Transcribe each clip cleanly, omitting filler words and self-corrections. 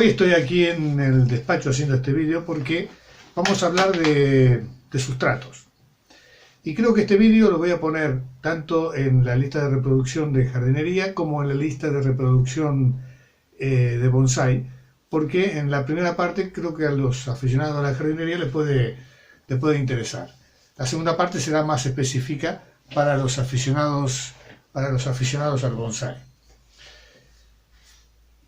Hoy estoy aquí en el despacho haciendo este vídeo porque vamos a hablar de sustratos. Y creo que este vídeo lo voy a poner tanto en la lista de reproducción de jardinería como en la lista de reproducción de bonsai, porque en la primera parte creo que a los aficionados a la jardinería les puede interesar. La segunda parte será más específica para los aficionados al bonsai.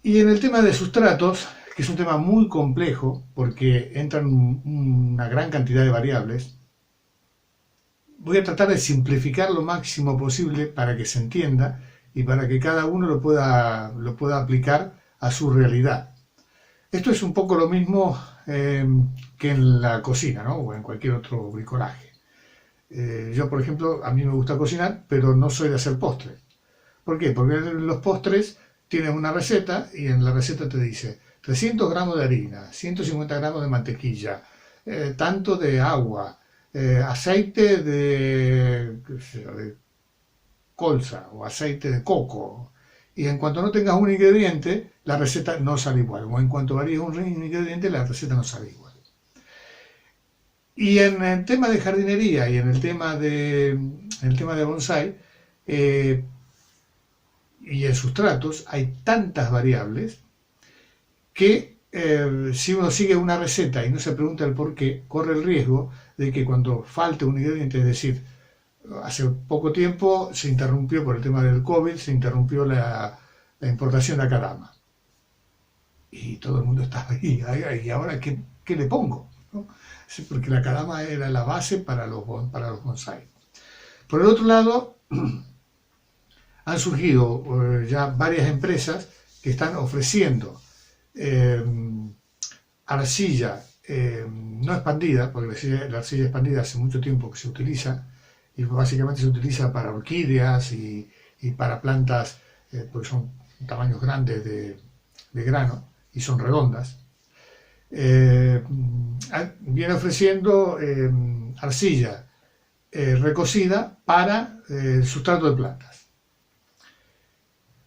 Y en el tema de sustratos, que es un tema muy complejo porque entran una gran cantidad de variables, voy a tratar de simplificar lo máximo posible para que se entienda y para que cada uno lo pueda aplicar a su realidad. Esto es un poco lo mismo que en la cocina, ¿no? O en cualquier otro bricolaje. Yo, por ejemplo, a mí me gusta cocinar, pero no soy de hacer postres. ¿Por qué? Porque los postres tienes una receta y en la receta te dice 300 gramos de harina, 150 gramos de mantequilla, tanto de agua, aceite de colza o aceite de coco. Y en cuanto no tengas un ingrediente, la receta no sale igual. O en cuanto varíes un ingrediente, la receta no sale igual. Y en el tema de jardinería y en el tema de bonsai, y en sustratos hay tantas variables que si uno sigue una receta y no se pregunta el por qué, corre el riesgo de que cuando falte un ingrediente, es decir, hace poco tiempo se interrumpió por el tema del COVID, se interrumpió la importación de acadama. Y todo el mundo estaba ahí, ¿y ahora qué le pongo? ¿No? Sí, porque la acadama era la base para los bonsai. Por el otro lado, han surgido ya varias empresas que están ofreciendo arcilla no expandida, porque la arcilla expandida hace mucho tiempo que se utiliza, y básicamente se utiliza para orquídeas y para plantas, porque son tamaños grandes de grano y son redondas. Viene ofreciendo arcilla recocida para sustrato de plantas.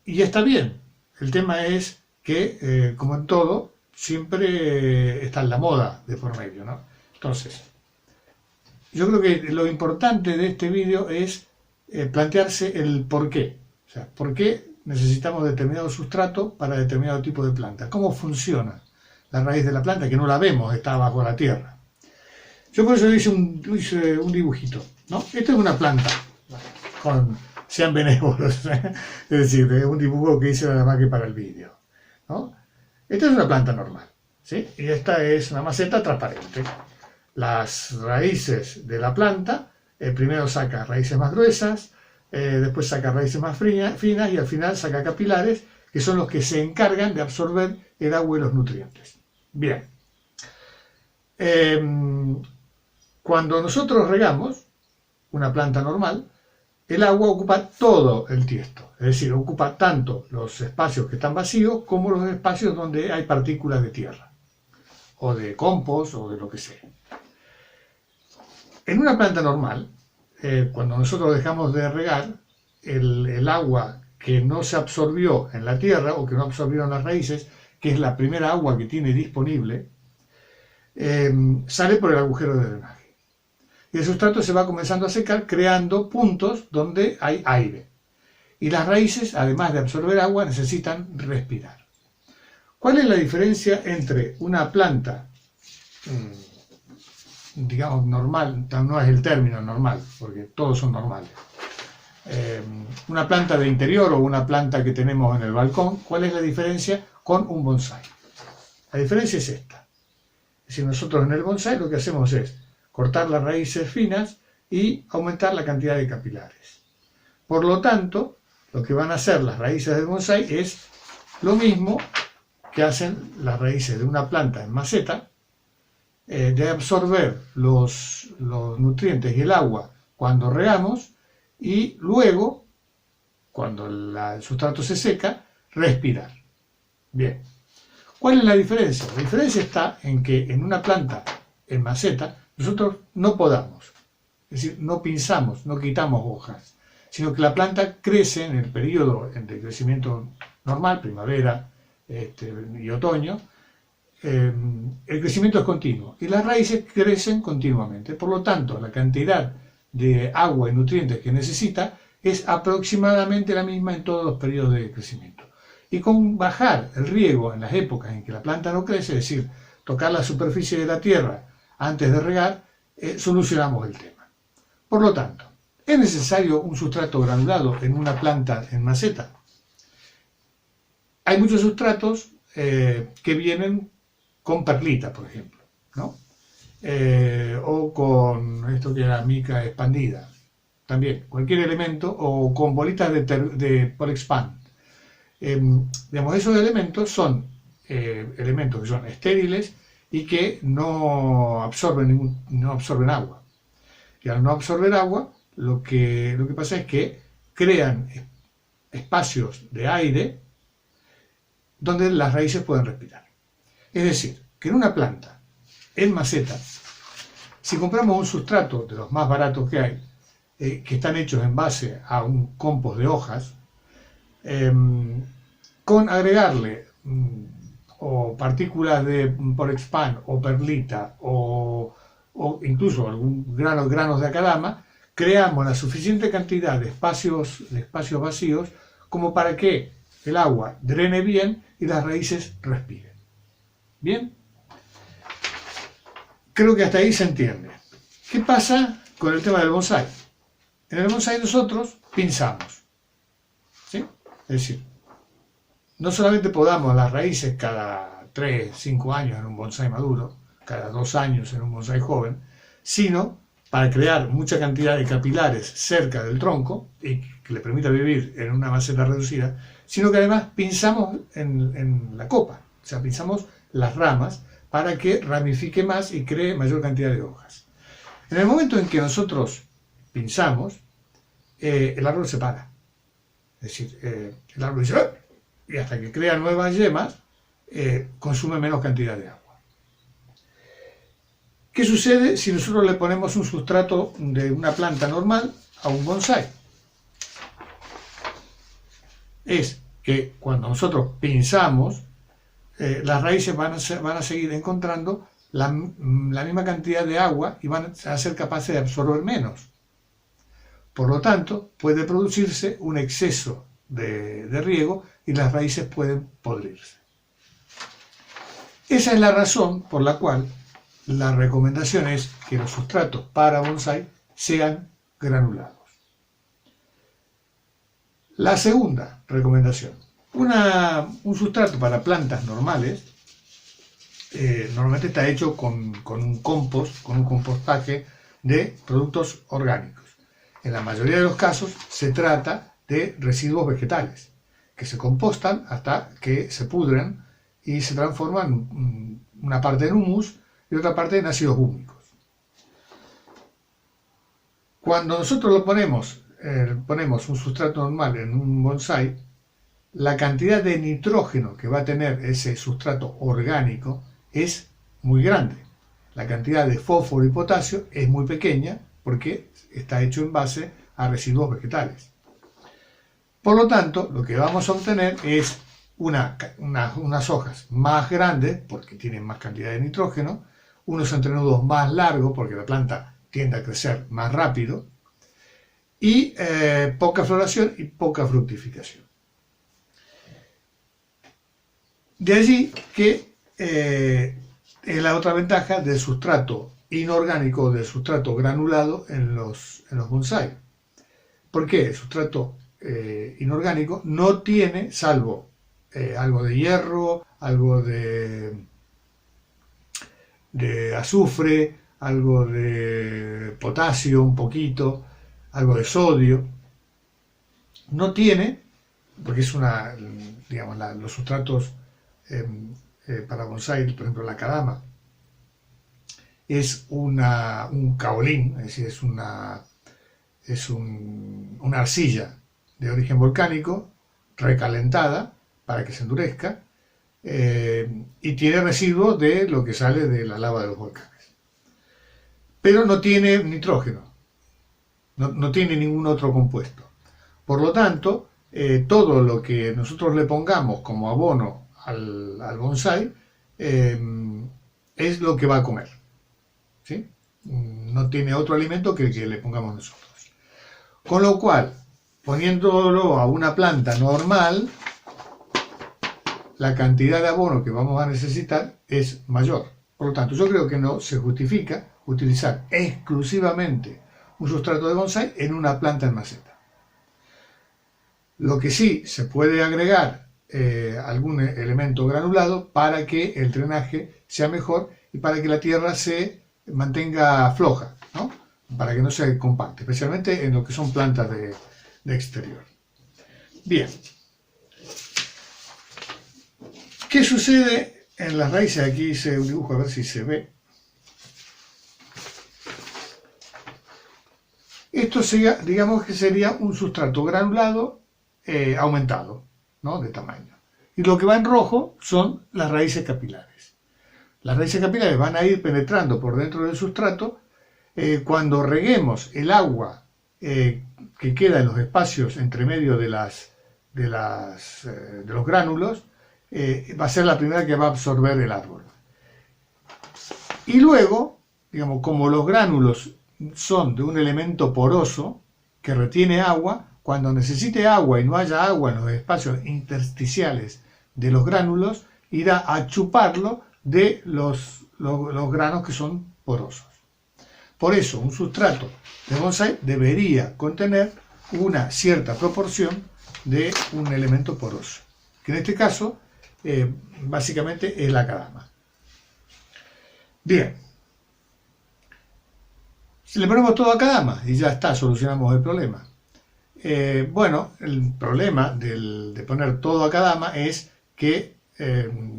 Y está bien. El tema es que, como en todo, siempre está en la moda de por medio, ¿no? Entonces, yo creo que lo importante de este vídeo es plantearse el por qué. O sea, por qué necesitamos determinado sustrato para determinado tipo de planta. ¿Cómo funciona la raíz de la planta? Que no la vemos, está bajo la tierra. Yo por eso hice un dibujito, ¿no? Esta es una planta, sean benévolos, es decir, un dibujo que hice nada más que para el vídeo, ¿no? Esta es una planta normal, ¿sí? Y esta es una maceta transparente. Las raíces de la planta, primero saca raíces más gruesas, después saca raíces más finas y al final saca capilares, que son los que se encargan de absorber el agua y los nutrientes. Bien. Cuando nosotros regamos una planta normal, el agua ocupa todo el tiesto, es decir, ocupa tanto los espacios que están vacíos como los espacios donde hay partículas de tierra, o de compost, o de lo que sea. En una planta normal, cuando nosotros dejamos de regar, el agua que no se absorbió en la tierra, o que no absorbieron las raíces, que es la primera agua que tiene disponible, sale por el agujero de drenaje. Y el sustrato se va comenzando a secar creando puntos donde hay aire. Y las raíces, además de absorber agua, necesitan respirar. ¿Cuál es la diferencia entre una planta, digamos, normal? No es el término normal, porque todos son normales. Una planta de interior o una planta que tenemos en el balcón, ¿cuál es la diferencia con un bonsai? La diferencia es esta. Es decir, nosotros en el bonsai lo que hacemos es cortar las raíces finas y aumentar la cantidad de capilares. Por lo tanto, lo que van a hacer las raíces del bonsai es lo mismo que hacen las raíces de una planta en maceta, de absorber los nutrientes y el agua cuando regamos y luego, cuando el sustrato se seca, respirar. Bien. ¿Cuál es la diferencia? La diferencia está en que en una planta en maceta nosotros no podamos, es decir, no pinzamos, no quitamos hojas, sino que la planta crece en el periodo de crecimiento normal, primavera y otoño, el crecimiento es continuo y las raíces crecen continuamente. Por lo tanto, la cantidad de agua y nutrientes que necesita es aproximadamente la misma en todos los periodos de crecimiento. Y con bajar el riego en las épocas en que la planta no crece, es decir, tocar la superficie de la tierra antes de regar, solucionamos el tema. Por lo tanto, ¿es necesario un sustrato granulado en una planta en maceta? Hay muchos sustratos que vienen con perlita, por ejemplo, ¿no? O con esto que era mica expandida, también, cualquier elemento, o con bolitas de Polexpan. Digamos, esos elementos son elementos que son estériles y que no absorben agua. Y al no absorber agua, lo que pasa es que crean espacios de aire donde las raíces pueden respirar. Es decir, que en una planta, en maceta, si compramos un sustrato de los más baratos que hay, que están hechos en base a un compost de hojas, con agregarle o partículas de Polexpan o perlita o incluso algún granos de acadama, creamos la suficiente cantidad de espacios vacíos como para que el agua drene bien y las raíces respiren. ¿Bien? Creo que hasta ahí se entiende. ¿Qué pasa con el tema del bonsái? En el bonsái nosotros pinzamos, ¿sí? Es decir, no solamente podamos las raíces cada 3, 5 años en un bonsái maduro, cada 2 años en un bonsái joven, sino para crear mucha cantidad de capilares cerca del tronco y que le permita vivir en una maceta reducida, sino que además pinzamos en la copa, o sea, pinzamos las ramas para que ramifique más y cree mayor cantidad de hojas. En el momento en que nosotros pinzamos, el árbol se para. Es decir, el árbol dice, ¡ah! Y hasta que crea nuevas yemas, consume menos cantidad de agua. ¿Qué sucede si nosotros le ponemos un sustrato de una planta normal a un bonsái? Es que cuando nosotros pinzamos, las raíces van a seguir encontrando la misma cantidad de agua y van a ser capaces de absorber menos. Por lo tanto, puede producirse un exceso de riego y las raíces pueden podrirse. Esa es la razón por la cual la recomendación es que los sustratos para bonsái sean granulados. La segunda recomendación. Un sustrato para plantas normales normalmente está hecho con un compostaje de productos orgánicos. En la mayoría de los casos se trata de residuos vegetales que se compostan hasta que se pudren y se transforman una parte en humus y otra parte en ácidos húmicos. Cuando nosotros ponemos un sustrato normal en un bonsái, la cantidad de nitrógeno que va a tener ese sustrato orgánico es muy grande. La cantidad de fósforo y potasio es muy pequeña porque está hecho en base a residuos vegetales. Por lo tanto, lo que vamos a obtener es unas hojas más grandes porque tienen más cantidad de nitrógeno, unos entrenudos más largos porque la planta tiende a crecer más rápido y poca floración y poca fructificación. De allí que es la otra ventaja del sustrato inorgánico, del sustrato granulado en los bonsái. ¿Por qué? El sustrato inorgánico no tiene, salvo algo de hierro, algo de azufre, algo de potasio, un poquito, algo de sodio, no tiene, porque es digamos, los sustratos para bonsái, por ejemplo la acadama, es un caolín, es decir, es una arcilla de origen volcánico recalentada para que se endurezca y tiene residuos de lo que sale de la lava de los volcanes. Pero no tiene nitrógeno, no tiene ningún otro compuesto. Por lo tanto, todo lo que nosotros le pongamos como abono al bonsái es lo que va a comer, ¿sí? No tiene otro alimento que el que le pongamos nosotros. Con lo cual, poniéndolo a una planta normal, la cantidad de abono que vamos a necesitar es mayor. Por lo tanto, yo creo que no se justifica utilizar exclusivamente un sustrato de bonsái en una planta en maceta. Lo que sí se puede agregar algún elemento granulado para que el drenaje sea mejor y para que la tierra se mantenga floja, ¿no? Para que no se compacte, especialmente en lo que son plantas de exterior. Bien. ¿Qué sucede en las raíces? Aquí hice un dibujo a ver si se ve. Esto sería, digamos que sería un sustrato granulado aumentado, ¿no? De tamaño. Y lo que va en rojo son las raíces capilares. Las raíces capilares van a ir penetrando por dentro del sustrato. Cuando reguemos el agua que queda en los espacios entre medio de los gránulos, va a ser la primera que va a absorber el árbol. Y luego, digamos, como los gránulos son de un elemento poroso que retiene agua, cuando necesite agua y no haya agua en los espacios intersticiales de los gránulos, irá a chuparlo de los granos que son porosos. Por eso, un sustrato de bonsái debería contener una cierta proporción de un elemento poroso, que en este caso básicamente es la kadama. Bien, si le ponemos todo a kadama y ya está, solucionamos el problema. Bueno, el problema de poner todo a kadama es que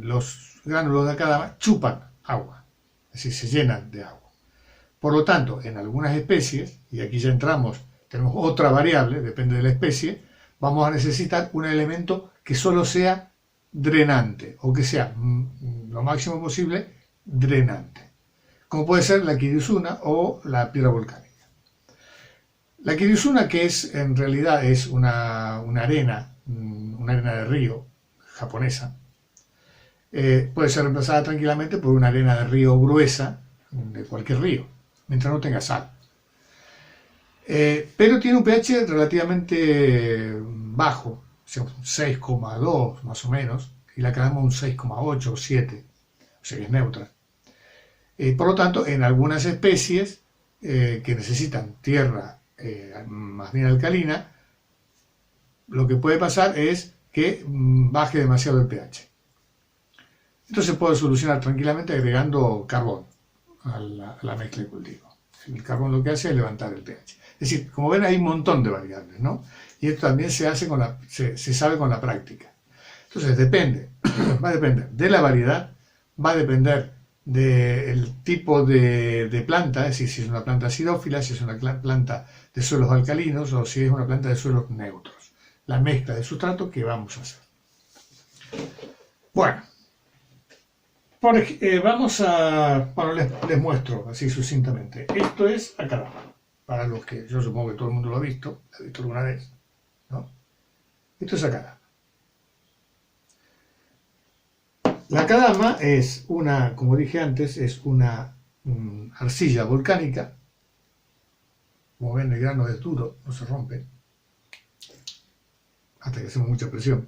los gránulos de kadama chupan agua, es decir, se llenan de agua. Por lo tanto, en algunas especies, y aquí ya tenemos otra variable, depende de la especie, vamos a necesitar un elemento que solo sea drenante, o que sea lo máximo posible drenante, como puede ser la Kiryusuna o la piedra volcánica. La Kiryusuna, que en realidad es una arena de río japonesa, puede ser reemplazada tranquilamente por una arena de río gruesa de cualquier río, mientras no tenga sal. Pero tiene un pH relativamente bajo, o sea, un 6,2 más o menos, y la kadama un 6,8 o 7, o sea que es neutra. Por lo tanto, en algunas especies que necesitan tierra más bien alcalina, lo que puede pasar es que baje demasiado el pH. Esto se puede solucionar tranquilamente agregando carbón a la mezcla de cultivo. El carbón lo que hace es levantar el pH. Es decir, como ven, hay un montón de variables, ¿no? Y esto también se sabe con la práctica. Entonces va a depender de la variedad, va a depender del tipo de planta, es decir, si es una planta acidófila, si es una planta de suelos alcalinos o si es una planta de suelos neutros. La mezcla de sustrato que vamos a hacer. Bueno, les muestro así sucintamente. Esto es a kadama, para los que yo supongo que todo el mundo lo ha visto alguna vez, ¿no? Esto es a kadama. La kadama es como dije antes, es una arcilla volcánica. Como ven, el grano es duro, no se rompe, hasta que hacemos mucha presión.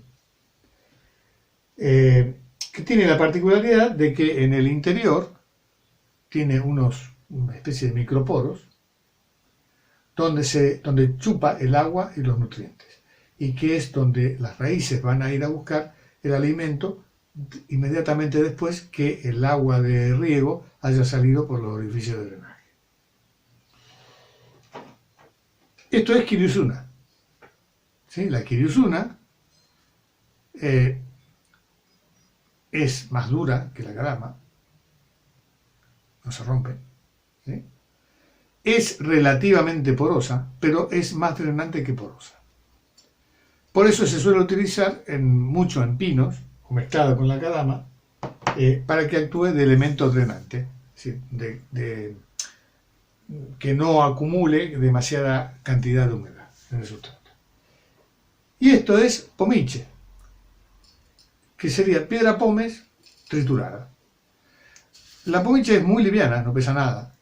Que tiene la particularidad de que en el interior tiene una especie de microporos donde chupa el agua y los nutrientes, y que es donde las raíces van a ir a buscar el alimento inmediatamente después que el agua de riego haya salido por los orificios de drenaje. Esto es Kiryusuna. ¿Sí? La Kiryusuna es más dura que la kadama, no se rompe, ¿sí? Es relativamente porosa, pero es más drenante que porosa. Por eso se suele utilizar mucho en pinos, o mezclada con la kadama, para que actúe de elemento drenante, ¿sí? Que no acumule demasiada cantidad de humedad en el sustrato. Y esto es pomiche, que sería piedra pómez triturada. La pomiche es muy liviana, no pesa nada.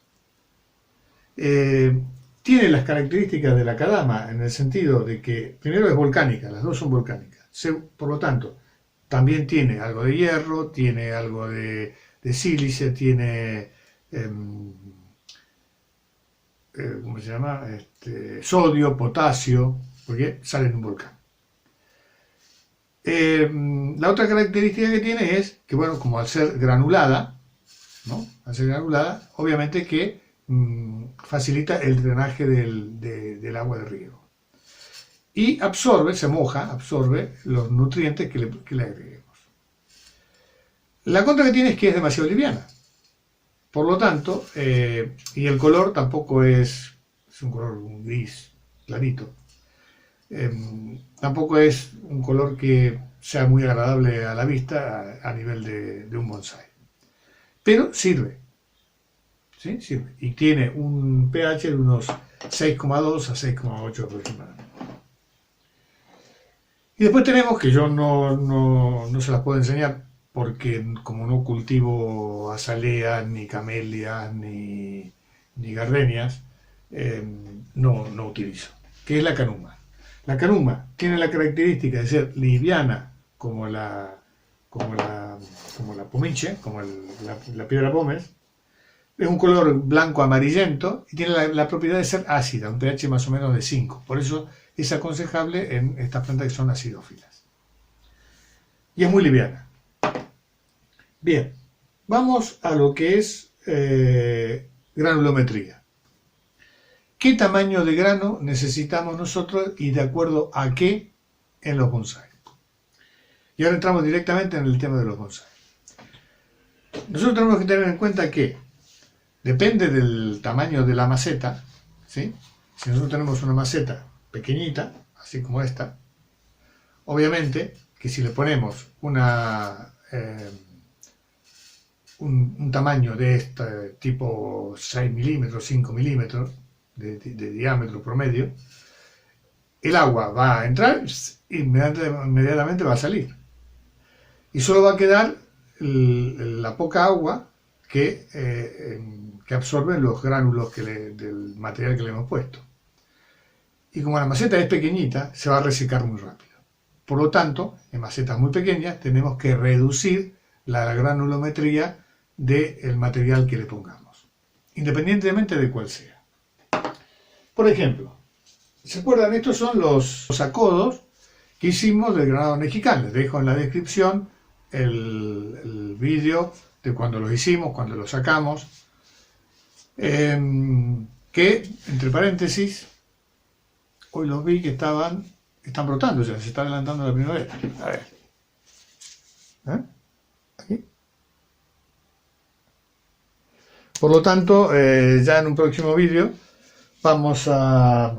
Tiene las características de la kadama en el sentido de que primero es volcánica, las dos son volcánicas. Por lo tanto, también tiene algo de hierro, tiene algo de sílice, tiene ¿cómo se llama? Sodio, potasio, porque sale en un volcán. La otra característica que tiene es que, bueno, como al ser granulada, ¿no? Al ser granulada, obviamente que facilita el drenaje del agua de riego. Y absorbe, se moja, absorbe los nutrientes que le agreguemos. La contra que tiene es que es demasiado liviana. Por lo tanto, y el color tampoco es un color gris clarito. Tampoco es un color que sea muy agradable a la vista a nivel de un bonsai. Pero sirve. ¿Sí? Sirve. Y tiene un pH de unos 6,2 a 6,8 aproximadamente. Y después tenemos, que yo no se las puedo enseñar, porque como no cultivo azaleas, ni camelias, ni gardenias, no utilizo, que es la canuma. La canuma tiene la característica de ser liviana como la pomiche, como la piedra pómez. Es un color blanco amarillento y tiene la propiedad de ser ácida, un pH más o menos de 5. Por eso es aconsejable en estas plantas que son acidófilas. Y es muy liviana. Bien, vamos a lo que es granulometría. ¿Qué tamaño de grano necesitamos nosotros y de acuerdo a qué en los bonsai? Y ahora entramos directamente en el tema de los bonsai. Nosotros tenemos que tener en cuenta que depende del tamaño de la maceta, ¿sí? Si nosotros tenemos una maceta pequeñita, así como esta, obviamente que si le ponemos un tamaño de este tipo 6 milímetros, 5 milímetros de diámetro promedio, el agua va a entrar y inmediatamente va a salir. Y solo va a quedar la poca agua que absorben los gránulos del material que le hemos puesto. Y como la maceta es pequeñita, se va a resecar muy rápido. Por lo tanto, en macetas muy pequeñas tenemos que reducir la granulometría del material que le pongamos, independientemente de cuál sea. Por ejemplo, ¿se acuerdan? Estos son los acodos que hicimos del granado mexicano. Les dejo en la descripción el vídeo de cuando los hicimos, cuando los sacamos, que, entre paréntesis, hoy los vi que están brotando, ya se está adelantando la primavera. A ver. Aquí. Por lo tanto, ya en un próximo vídeo vamos a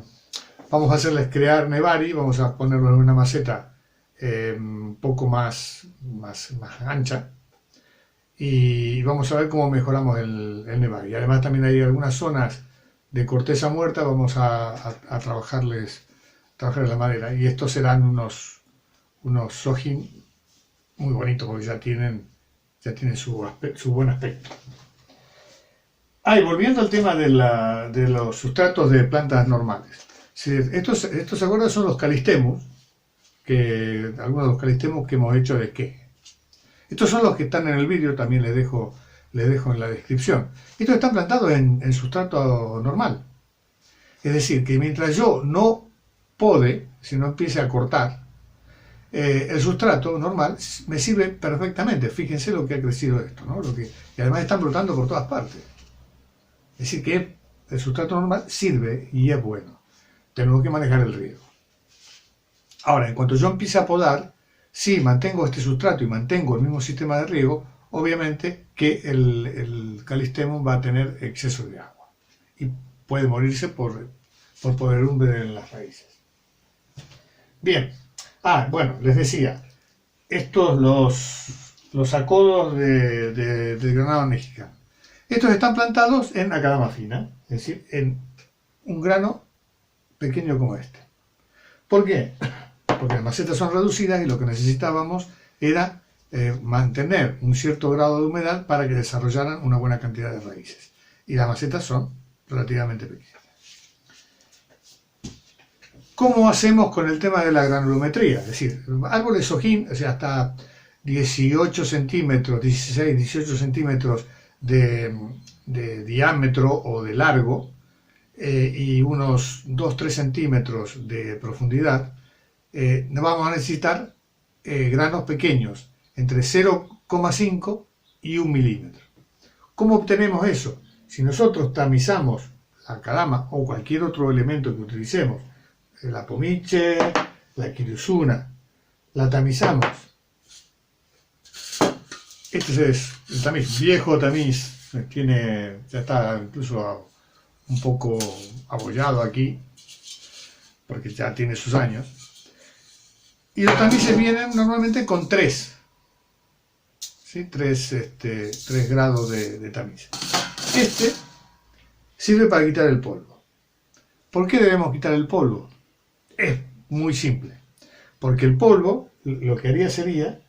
hacerles crear nevari, vamos a ponerlo en una maceta un poco más ancha y vamos a ver cómo mejoramos el nevari. Además también hay algunas zonas de corteza muerta, vamos a trabajar la madera, y estos serán unos sojin muy bonitos porque ya tienen su buen aspecto. Y volviendo al tema de los sustratos de plantas normales. Estos ¿se acuerdan? Son los calistemus, algunos de los calistemus que hemos hecho de qué. Estos son los que están en el vídeo, también les dejo en la descripción. Estos están plantados en sustrato normal. Es decir, que mientras yo no pode, si no empiece a cortar, el sustrato normal me sirve perfectamente. Fíjense lo que ha crecido esto, ¿no? Y además están brotando por todas partes. Es decir, que el sustrato normal sirve y es bueno. Tenemos que manejar el riego. Ahora, en cuanto yo empiece a podar, si mantengo este sustrato y mantengo el mismo sistema de riego, obviamente que el calistemum va a tener exceso de agua y puede morirse por podredumbre en las raíces. Bien. Bueno, les decía, estos los acodos de granado mexicano. Estos están plantados en acadama fina, es decir, en un grano pequeño como este. ¿Por qué? Porque las macetas son reducidas y lo que necesitábamos era mantener un cierto grado de humedad para que desarrollaran una buena cantidad de raíces. Y las macetas son relativamente pequeñas. ¿Cómo hacemos con el tema de la granulometría? Es decir, árboles sojín, o sea, hasta 18 centímetros, 16, 18 centímetros de diámetro o de largo y unos 2-3 centímetros de profundidad, vamos a necesitar granos pequeños, entre 0,5 y 1 milímetro. ¿Cómo obtenemos eso? Si nosotros tamizamos la calama o cualquier otro elemento que utilicemos, la pomiche, la kiruzuna, la tamizamos. Este es el tamiz, viejo tamiz, ya está incluso un poco abollado aquí, porque ya tiene sus años. Y los tamices vienen normalmente con 3, ¿sí? 3 grados de tamiz. Este sirve para quitar el polvo. ¿Por qué debemos quitar el polvo? Es muy simple. Porque el polvo lo que haría sería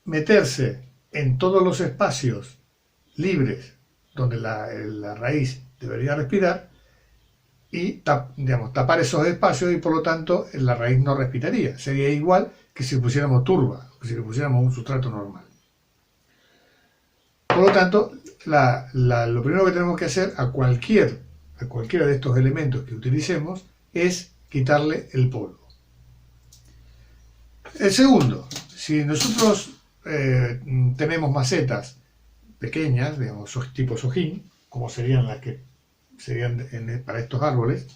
meterse en todos los espacios libres donde la raíz debería respirar y tapar esos espacios, y por lo tanto la raíz no respiraría. Sería igual que si pusiéramos turba, que si le pusiéramos un sustrato normal. Por lo tanto, lo primero que tenemos que hacer a cualquiera de estos elementos que utilicemos es quitarle el polvo. El segundo, si nosotros tenemos macetas pequeñas, digamos, tipo sojín, como serían las que serían para estos árboles,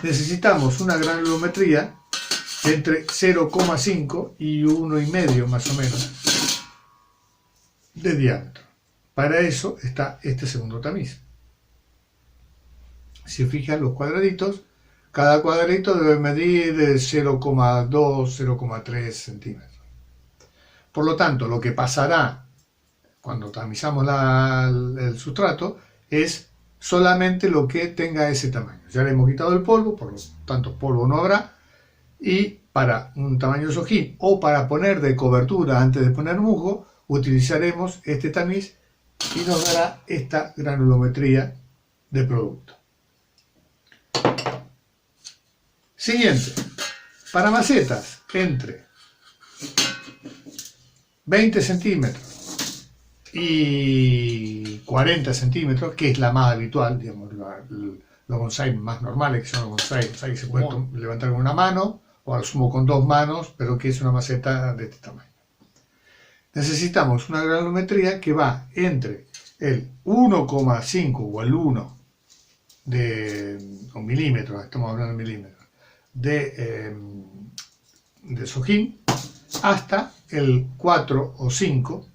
necesitamos una granulometría entre 0,5 y 1,5 más o menos de diámetro. Para eso está este segundo tamiz. Si fijan los cuadraditos, cada cuadradito debe medir de 0,2, 0,3 centímetros. Por lo tanto, lo que pasará cuando tamizamos el sustrato es solamente lo que tenga ese tamaño. Ya le hemos quitado el polvo, por lo tanto polvo no habrá, y para un tamaño sojín o para poner de cobertura antes de poner musgo, utilizaremos este tamiz y nos dará esta granulometría de producto. Siguiente, para macetas entre 20 centímetros y 40 centímetros, que es la más habitual, digamos, los bonsai más normales, que son los bonsai que se pueden levantar con una mano o al sumo con 2 manos, pero que es una maceta de este tamaño. Necesitamos una granulometría que va entre el 1,5 o el 1 con milímetros, estamos hablando de milímetros, de sojín, hasta el 4 o 5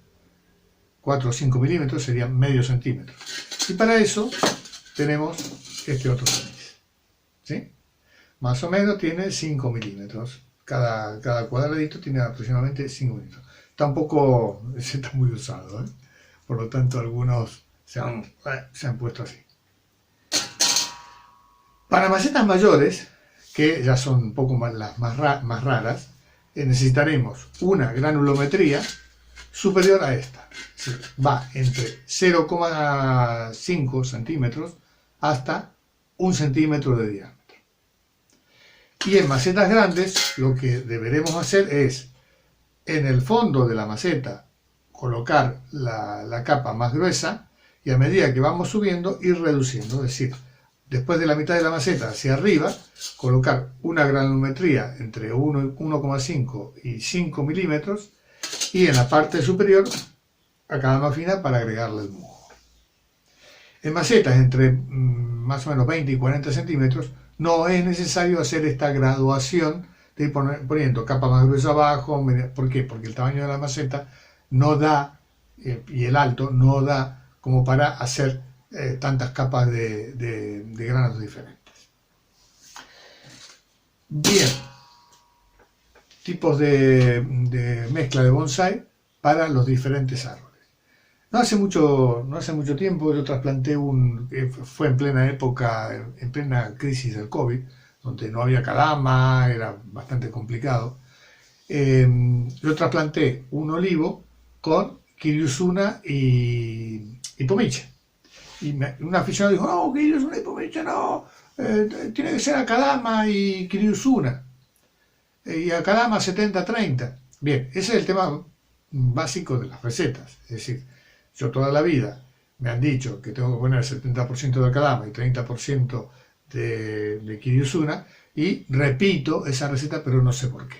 milímetros, serían medio centímetro. Y para eso tenemos este otro tamiz, ¿sí? Más o menos tiene 5 milímetros. Cada cuadradito tiene aproximadamente 5 milímetros. Tampoco está muy usado, ¿eh? Por lo tanto algunos se han puesto así. Para macetas mayores, que ya son un poco las más raras, necesitaremos una granulometría superior a esta. Sí, va entre 0,5 centímetros hasta 1 centímetro de diámetro. Y en macetas grandes lo que deberemos hacer es, en el fondo de la maceta, colocar la capa más gruesa, y a medida que vamos subiendo ir reduciendo, es decir, después de la mitad de la maceta hacia arriba, colocar una granulometría entre 1,5 y 5 milímetros, y en la parte superior a cada más fina para agregarle el musgo. En macetas entre más o menos 20 y 40 centímetros no es necesario hacer esta graduación de ir poniendo capa más gruesa abajo. ¿Por qué? Porque el tamaño de la maceta no da, y el alto no da como para hacer tantas capas de granos diferentes. Bien, tipos de mezcla de bonsai para los diferentes árboles. No hace mucho tiempo yo trasplanté fue en plena época, en plena crisis del COVID, donde no había calama, era bastante complicado. yo trasplanté un olivo con Kiriusuna y pomice. Y un aficionado dijo, no, Kiriusuna y pomice no, tiene que ser Akadama y Kiriusuna. Y Akadama 70-30. Bien, ese es el tema básico de las recetas. Es decir, yo toda la vida me han dicho que tengo que poner 70% de Akadama y 30% de Kiriusuna, y repito esa receta, pero no sé por qué.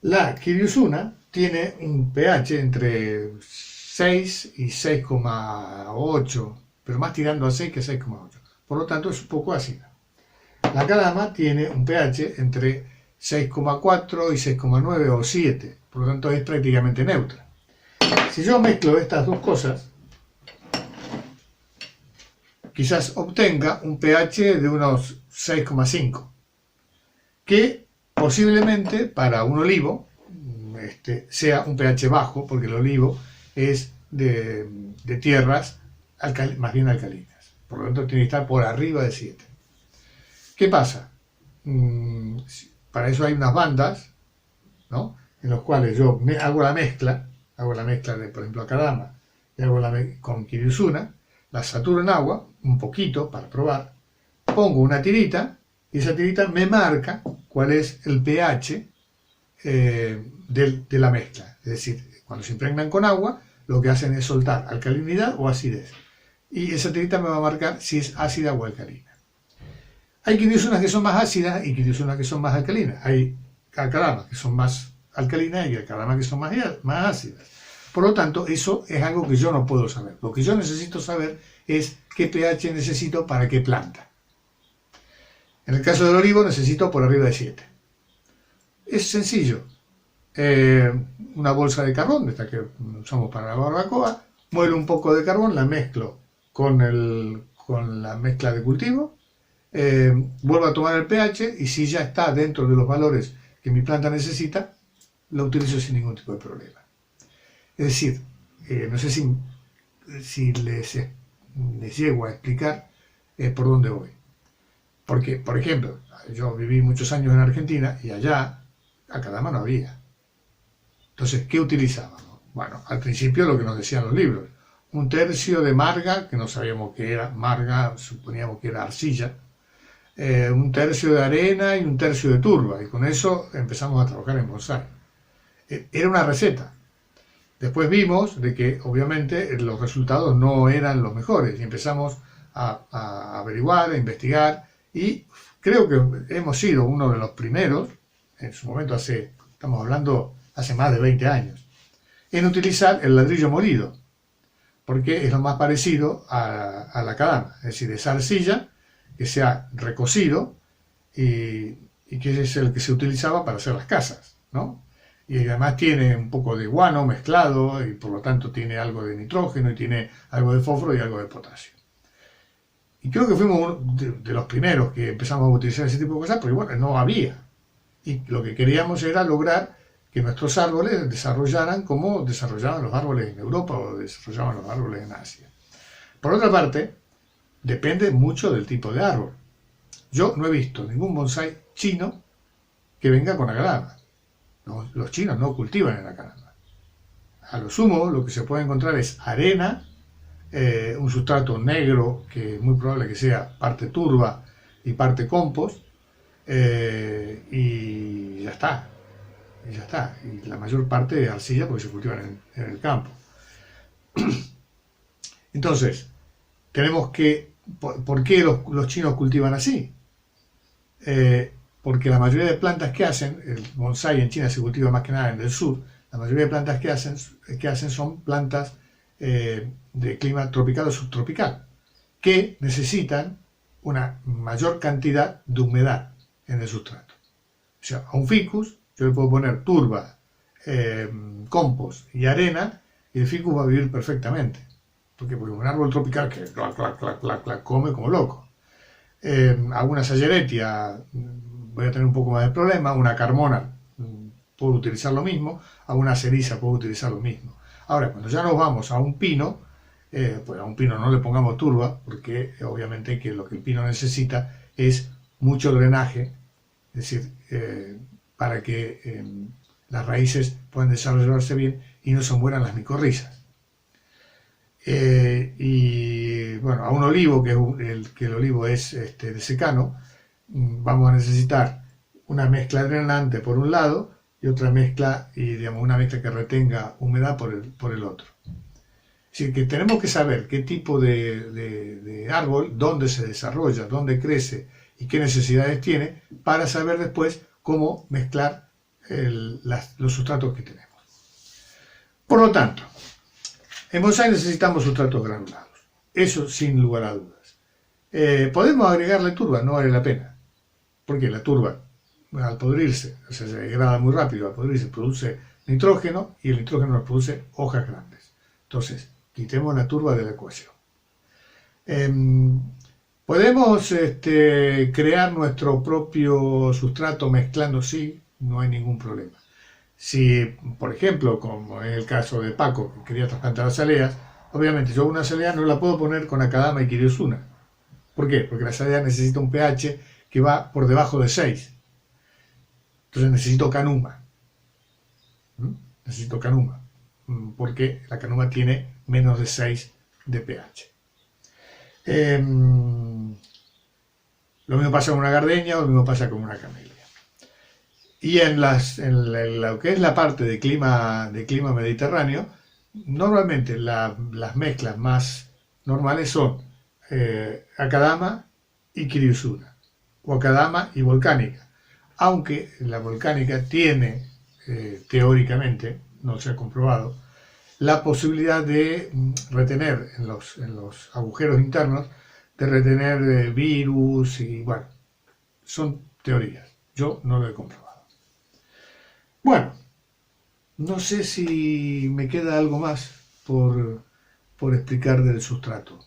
La Kiriusuna tiene un pH entre 6 y 6,8, pero más tirando a 6 que 6,8. Por lo tanto, es un poco ácida. La Akadama tiene un pH entre 6,4 y 6,9 o 7, por lo tanto es prácticamente neutra. Si yo mezclo estas dos cosas, quizás obtenga un pH de unos 6,5, que posiblemente para un olivo sea un pH bajo, porque el olivo es de tierras más bien alcalinas, por lo tanto tiene que estar por arriba de 7. ¿Qué pasa? Para eso hay unas bandas, ¿no?, en los cuales yo hago la mezcla de, por ejemplo, Akadama, y hago con Kiriusuna, la saturo en agua, un poquito para probar, pongo una tirita, y esa tirita me marca cuál es el pH de la mezcla. Es decir, cuando se impregnan con agua, lo que hacen es soltar alcalinidad o acidez. Y esa tirita me va a marcar si es ácida o alcalina. Hay Kiriusunas que son más ácidas y Kiriusunas que son más alcalinas. Hay Akadamas que son más alcalinas y Akadamas que son más ácidas. Por lo tanto, eso es algo que yo no puedo saber. Lo que yo necesito saber es qué pH necesito para qué planta. En el caso del olivo necesito por arriba de 7. Es sencillo. Una bolsa de carbón, esta que usamos para la barbacoa, muelo un poco de carbón, la mezclo con la mezcla de cultivo, vuelvo a tomar el pH y si ya está dentro de los valores que mi planta necesita, la utilizo sin ningún tipo de problema. Es decir, no sé si les llego a explicar por dónde voy. Porque, por ejemplo, yo viví muchos años en Argentina y allá Akadama no había. Entonces, ¿qué utilizábamos? Bueno, al principio lo que nos decían los libros, 1/3 de marga, que no sabíamos qué era marga, suponíamos que era arcilla, 1/3 de arena y 1/3 de turba, y con eso empezamos a trabajar en bonsái. Era una receta. Después vimos de que obviamente los resultados no eran los mejores y empezamos a averiguar, a investigar, y creo que hemos sido uno de los primeros, en su momento estamos hablando hace más de 20 años, en utilizar el ladrillo molido, porque es lo más parecido a la Akadama, es decir, esa arcilla que se ha recocido y que es el que se utilizaba para hacer las casas, ¿no? Y además tiene un poco de guano mezclado y por lo tanto tiene algo de nitrógeno y tiene algo de fósforo y algo de potasio. Y creo que fuimos uno de los primeros que empezamos a utilizar ese tipo de cosas, porque bueno, no había. Y lo que queríamos era lograr que nuestros árboles desarrollaran como desarrollaban los árboles en Europa o desarrollaban los árboles en Asia. Por otra parte, depende mucho del tipo de árbol. Yo no he visto ningún bonsái chino que venga con Akadama. No, los chinos no cultivan en Akadama. A lo sumo, lo que se puede encontrar es arena, un sustrato negro que es muy probable que sea parte turba y parte compost, y ya está. Y la mayor parte de arcilla porque se cultivan en el campo. Entonces, tenemos que... ¿Por qué los chinos cultivan así? Porque la mayoría de plantas que hacen, el bonsái en China se cultiva más que nada en el sur, la mayoría de plantas que hacen son plantas de clima tropical o subtropical, que necesitan una mayor cantidad de humedad en el sustrato. O sea, a un ficus yo le puedo poner turba, compost y arena, y el ficus va a vivir perfectamente. Porque un árbol tropical que come como loco. A una sayeretia voy a tener un poco más de problema, una carmona puedo utilizar lo mismo, a una ceriza puedo utilizar lo mismo. Ahora, cuando ya nos vamos a un pino, pues a un pino no le pongamos turba, porque obviamente que lo que el pino necesita es mucho drenaje, es decir, para que las raíces puedan desarrollarse bien y no se mueran las micorrizas. Y bueno, a un olivo, que el olivo es de secano, vamos a necesitar una mezcla drenante por un lado y otra mezcla, y digamos, una mezcla que retenga humedad por el otro. Así que tenemos que saber qué tipo de árbol, dónde se desarrolla, dónde crece y qué necesidades tiene, para saber después cómo mezclar los sustratos que tenemos. Por lo tanto, en bonsái necesitamos sustratos granulados, eso sin lugar a dudas. Podemos agregarle turba, no vale la pena, porque la turba, al podrirse, o sea, se degrada muy rápido, al podrirse produce nitrógeno, y el nitrógeno nos produce hojas grandes. Entonces, quitemos la turba de la ecuación. Podemos crear nuestro propio sustrato mezclando, sí, no hay ningún problema. Si, por ejemplo, como en el caso de Paco, que quería trasplantar azaleas, obviamente yo una azalea no la puedo poner con Akadama y Kiriosuna. ¿Por qué? Porque la azalea necesita un pH que va por debajo de 6. Entonces necesito canuma. Necesito canuma, porque la canuma tiene menos de 6 de pH. Lo mismo pasa con una gardenia, o lo mismo pasa con una camelia. Y en lo que es la parte de clima mediterráneo, normalmente las mezclas más normales son Akadama y Kiriosuna, o Akadama y volcánica. Aunque la volcánica tiene, teóricamente, no se ha comprobado, la posibilidad de retener en los agujeros internos, de retener virus, y bueno, son teorías. Yo no lo he comprobado. Bueno, no sé si me queda algo más por explicar del sustrato.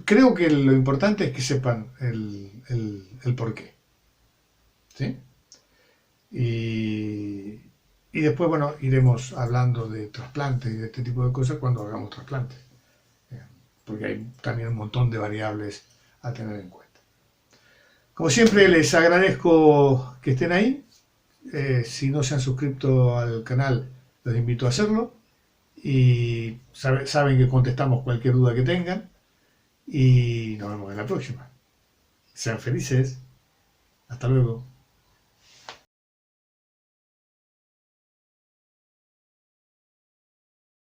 Creo que lo importante es que sepan el porqué. ¿Sí? Y después, bueno, iremos hablando de trasplantes y de este tipo de cosas cuando hagamos trasplantes. Porque hay también un montón de variables a tener en cuenta. Como siempre, les agradezco que estén ahí. Si no se han suscrito al canal, los invito a hacerlo. Y saben que contestamos cualquier duda que tengan. Y nos vemos en la próxima. Sean felices. Hasta luego.